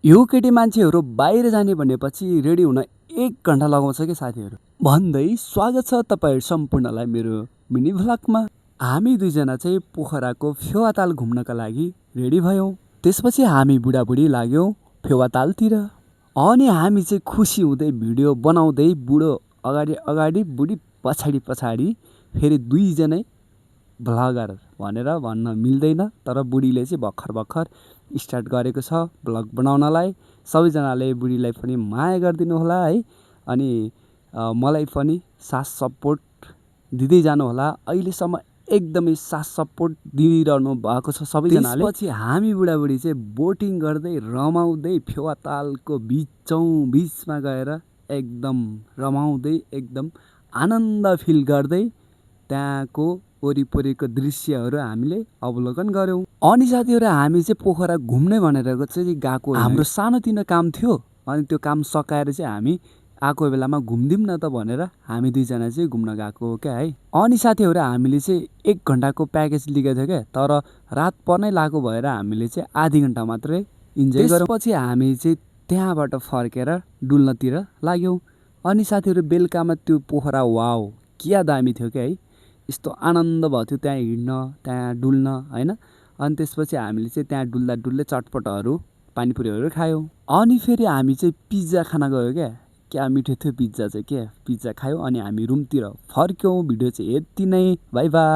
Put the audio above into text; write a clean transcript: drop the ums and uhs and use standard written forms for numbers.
यो केटी मान्छेहरू बाहिर जाने भनेपछि रेडी हुन 1 घन्टा लगाउँछ के साथीहरू भन्दै स्वागत छ तपाईहरु सम्पूर्णलाई मेरो मिनी भ्लगमा। हामी दुईजना चाहिँ पोखराको फेवाताल घुम्नका लागि रेडी भयौं। त्यसपछि हामी बुढाबुढी लाग्यौं फेवातालतिर। अनि हामी चाहिँ खुसी हुँदै भिडियो बनाउँदै बुढो अगाडि अगाडि बुढी पछाडि पछाडि फेरि दुईजनै भ्लगर भनेर भन्न मिल्दैन तर बुढीले चाहिँ भर्खर भर्खर स्टार्ट गरेको छ भ्लग बनाउनलाई। सबैजनाले बुढीलाई पनि माया गरिदिनु होला है। अनि मलाई पनि साथ सपोर्ट दिँदै जानु होला। अहिलेसम्म एकदमै साथ सपोर्ट दिइरहनु भएको छ सबैजनाले। त्यसपछि हामी बुढाबुढी चाहिँ बोटिङ गर्दै रमाउँदै फेवातालको बिचमा गएर एकदम रमाउँदै एकदम आनन्द फिल गर्दै त्यहाँको वरिपरिको दृश्यहरू हामीले अवलोकन गर्यौं। अनि साथीहरु हामी चाहिँ पोखरा घुम्ने भनेर चाहिँ गएको हाम्रो सानोतिनो काम थियो। अनि त्यो काम सकाएर चाहिँ हामी आएको बेलामा घुम्दिम न त भनेर हामी दुईजना चाहिँ घुम्न गएको हो क्या है। अनि साथीहरु हामीले चाहिँ 1 घन्टाको प्याकेज लिएको थियो क्या, तर रात पर्नै लागेको भएर हामीले चाहिँ आधी घन्टा मात्रै इन्जोय गर्यौं। त्यसपछि हामी चाहिँ त्यहाँबाट फर्केर डुल्नतिर लाग्यौं। अनि साथीहरु बेलुकामा त्यो पोखरा वाउ क्या दामी थियो क्या है। यस्तो आनन्द भयो थियो त्यहाँ हिँड्न त्यहाँ डुल्न हैन। अनि त्यसपछि हामीले चाहिँ त्यहाँ डुल्दा डुल्दै चटपटहरू पानीपुरीहरू खायौं। अनि फेरि हामी चाहिँ पिज्जा खान गयो क्या मिठो थियो पिज्जा चाहिँ के पिज्जा खायौं। अनि हामी रुमतिर फर्क्यौं। भिडियो चाहिँ यति नै, बाइ बाइ।